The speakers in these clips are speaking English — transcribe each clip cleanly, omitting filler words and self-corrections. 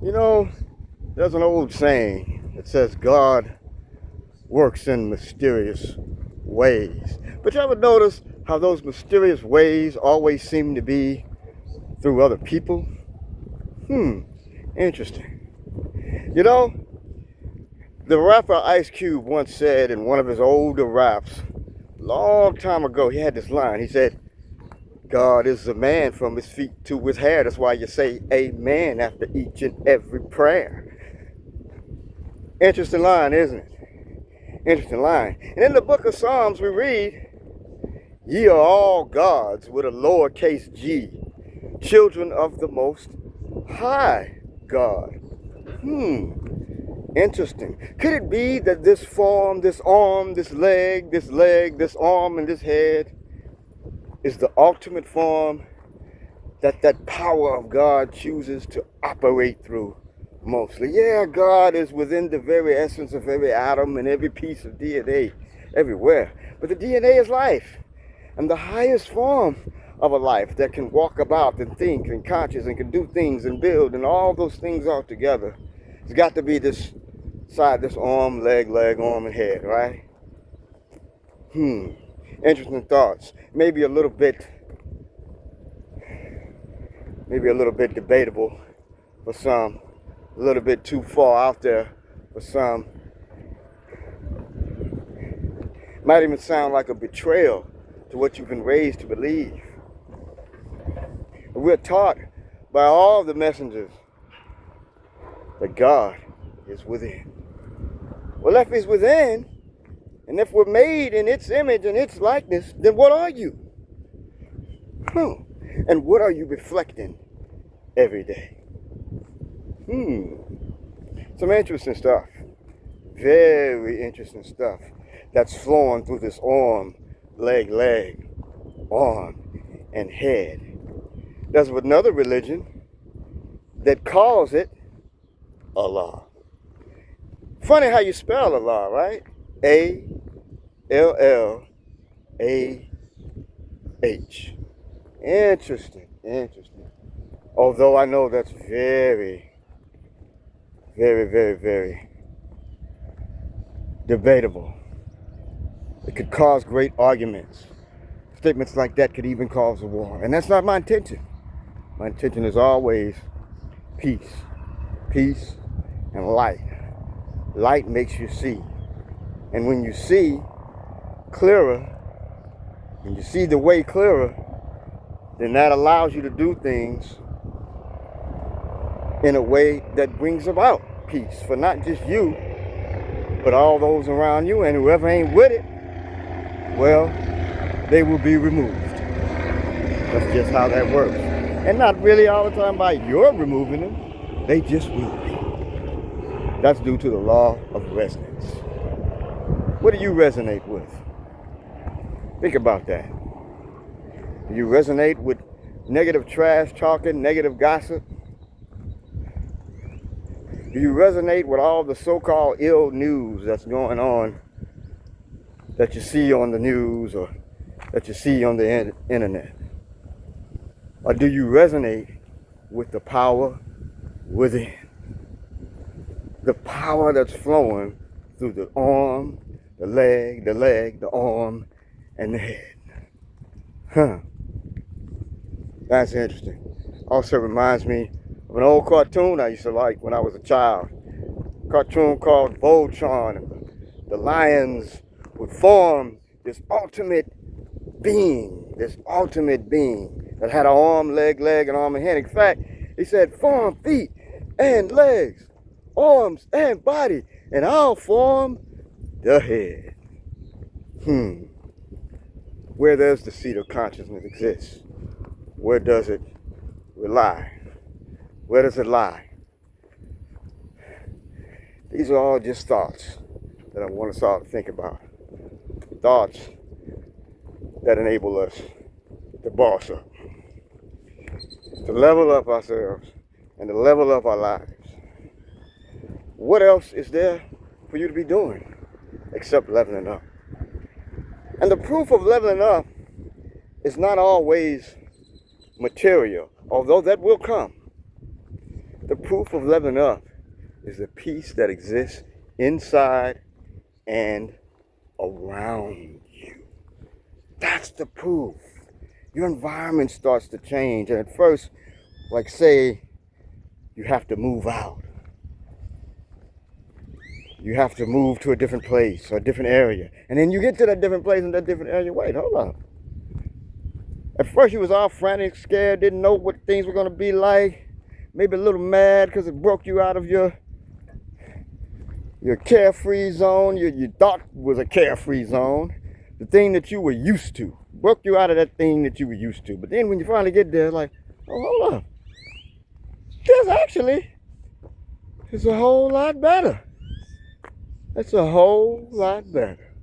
You know, there's an old saying that says God works in mysterious ways. But you ever notice how those mysterious ways always seem to be through other people? Interesting. You know, the rapper Ice Cube once said in one of his older raps, long time ago, he had this line. He said, God is a man from his feet to his hair. That's why you say amen after each and every prayer. Interesting line, isn't it? Interesting line. And in the book of Psalms, we read, ye are all gods with a lowercase g, children of the Most High God. Interesting. Could it be that this form, this arm, this leg, this arm, and this head is the ultimate form that power of God chooses to operate through mostly? Yeah, God is within the very essence of every atom and every piece of DNA everywhere. But the DNA is life, and the highest form of a life that can walk about and think and conscious and can do things and build and all those things all together. It's got to be this side, this arm, leg, arm, and head, right? Interesting thoughts. Maybe a little bit debatable for some, a little bit too far out there for some. Might even sound like a betrayal to what you've been raised to believe. But we're taught by all the messengers that God is within. Well, if He's within, and if we're made in its image and its likeness, then what are you? And what are you reflecting every day? Some interesting stuff. Very interesting stuff that's flowing through this arm, leg, arm, and head. There's another religion that calls it Allah. Funny how you spell Allah, right? A-L-L-A-H. Interesting. Although I know that's very, very debatable. It could cause great arguments. Statements like that could even cause a war. And that's not my intention. My intention is always peace. Peace and light. Light makes you see. And when you see clearer, and you see the way clearer, then that allows you to do things in a way that brings about peace for not just you, but all those around you, and whoever ain't with it, well, they will be removed. That's just how that works. And not really all the time by your removing them, they just will be. That's due to the law of resonance. What do you resonate with? Think about that. Do you resonate with negative trash talking, negative gossip? Do you resonate with all the so-called ill news that's going on that you see on the news or that you see on the internet? Or do you resonate with the power within? The power that's flowing through the arm, the leg, the arm, and the head. That's interesting. Also reminds me of an old cartoon I used to like when I was a child. A cartoon called Voltron. And the lions would form this ultimate being that had an arm, leg, and arm and head. In fact, he said, form feet and legs, arms and body, and I'll form the head. Where does the seat of consciousness exist? Where does it lie? Where does it lie? These are all just thoughts that I want us all to think about. Thoughts that enable us to boss up, to level up ourselves, and to level up our lives. What else is there for you to be doing except leveling up? And the proof of leveling up is not always material, although that will come. The proof of leveling up is the peace that exists inside and around you. That's the proof. Your environment starts to change. And at first, like say, you have to move out. You have to move to a different place or a different area. And then you get to that different place and that different area. Wait, hold up. At first you was all frantic, scared, didn't know what things were going to be like. Maybe a little mad because it broke you out of your carefree zone. You thought was a carefree zone. The thing that you were used to. Broke you out of that thing that you were used to. But then when you finally get there, like, oh, hold up. This actually is a whole lot better. It's a whole lot better.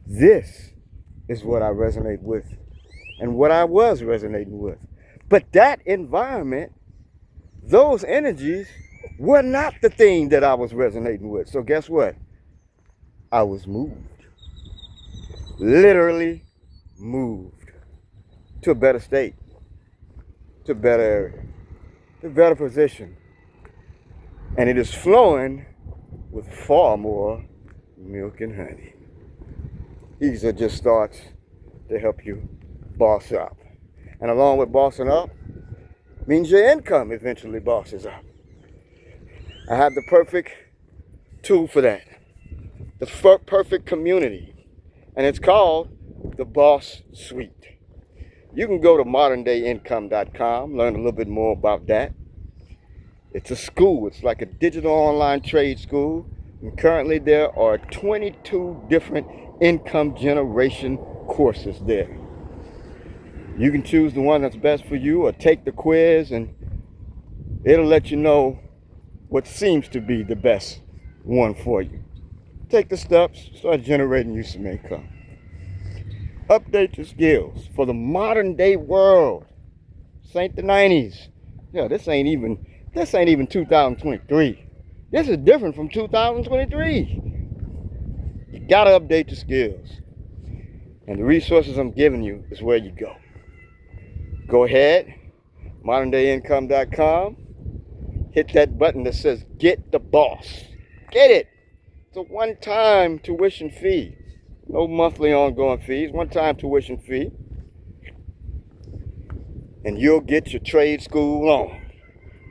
This is what I resonate with and what I was resonating with. But that environment, those energies were not the thing that I was resonating with. So guess what? I was moved. Literally moved to a better state, to a better area, to a better position. And it is flowing with far more milk and honey. These are just starts to help you boss up. And along with bossing up, means your income eventually bosses up. I have the perfect tool for that. The perfect community. And it's called the Boss Suite. You can go to moderndayincome.com, learn a little bit more about that. It's a school. It's like a digital online trade school. And currently there are 22 different income generation courses there. You can choose the one that's best for you or take the quiz and it'll let you know what seems to be the best one for you. Take the steps, start generating you some income. Update your skills for the modern day world. This ain't the 90s. Yeah, this ain't even 2023. This is different from 2023. You gotta update your skills. And the resources I'm giving you is where you go. Go ahead, moderndayincome.com. Hit that button that says Get the Boss. Get it. It's a one-time tuition fee. No monthly ongoing fees. One-time tuition fee. And you'll get your trade school on.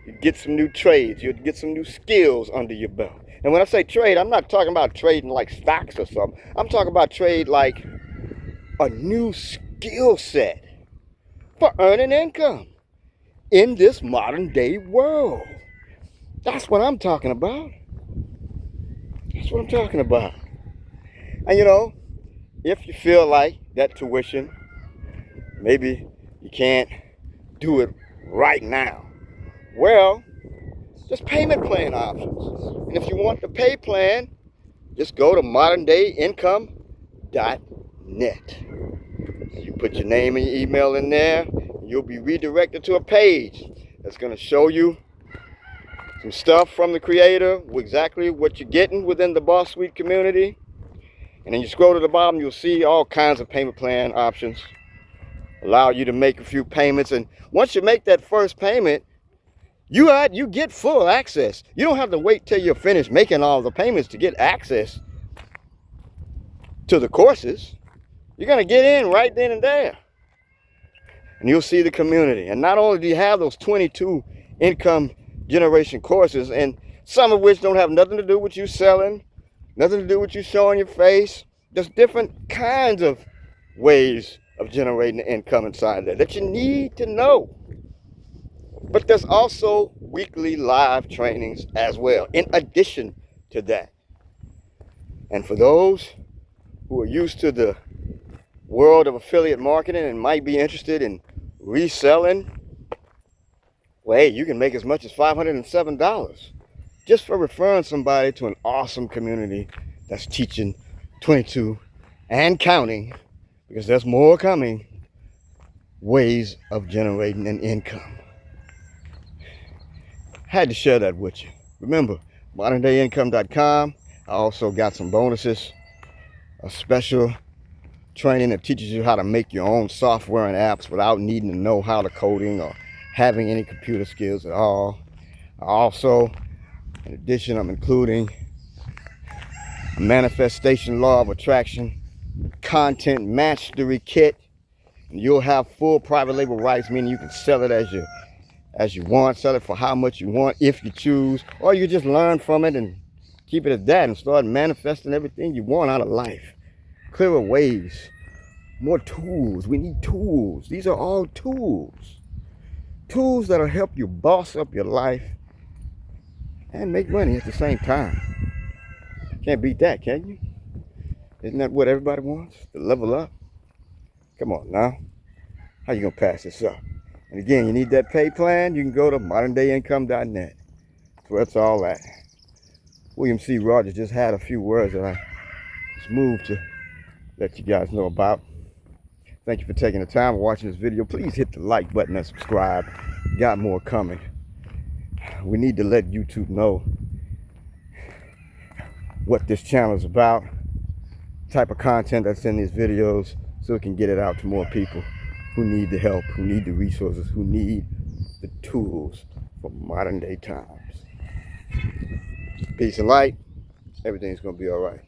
You get some new trades. You'll get some new skills under your belt. And when I say trade, I'm not talking about trading like stocks or something. I'm talking about trade like a new skill set for earning income in this modern day world. That's what I'm talking about. That's what I'm talking about. And you know, if you feel like that tuition, maybe you can't do it right now. Well, there's payment plan options. And if you want the pay plan, just go to moderndayincome.net. You put your name and your email in there, and you'll be redirected to a page that's going to show you some stuff from the creator, exactly what you're getting within the Boss Suite community. And then you scroll to the bottom, you'll see all kinds of payment plan options. Allow you to make a few payments. And once you make that first payment, you get full access. You don't have to wait till you're finished making all the payments to get access to the courses. You're going to get in right then and there. And you'll see the community. And not only do you have those 22 income generation courses, and some of which don't have nothing to do with you selling, nothing to do with you showing your face. There's different kinds of ways of generating income inside there that you need to know. But there's also weekly live trainings as well, in addition to that. And for those who are used to the world of affiliate marketing and might be interested in reselling, well, hey, you can make as much as $507 just for referring somebody to an awesome community that's teaching 22 and counting, because there's more coming, ways of generating an income. Had to share that with you. Remember, moderndayincome.com. I also got some bonuses, a special training that teaches you how to make your own software and apps without needing to know how to coding or having any computer skills at all. Also, in addition, I'm including a manifestation law of attraction content mastery kit. And you'll have full private label rights, meaning you can sell it as you want, sell it for how much you want if you choose, or you just learn from it and keep it at that and start manifesting everything you want out of life. Clearer ways, more tools. We need tools. These are all tools. Tools that'll help you boss up your life and make money at the same time. Can't beat that, can you? Isn't that what everybody wants? To level up? Come on now. How you gonna pass this up? And again, you need that pay plan, you can go to moderndayincome.net. That's where it's all at. William C. Rogers just had a few words that I just moved to let you guys know about. Thank you for taking the time and watching this video. Please hit the like button and subscribe. Got more coming. We need to let YouTube know what this channel is about, type of content that's in these videos, so we can get it out to more people who need the help, who need the resources, who need the tools for modern day times. Peace and light. Everything's going to be all right.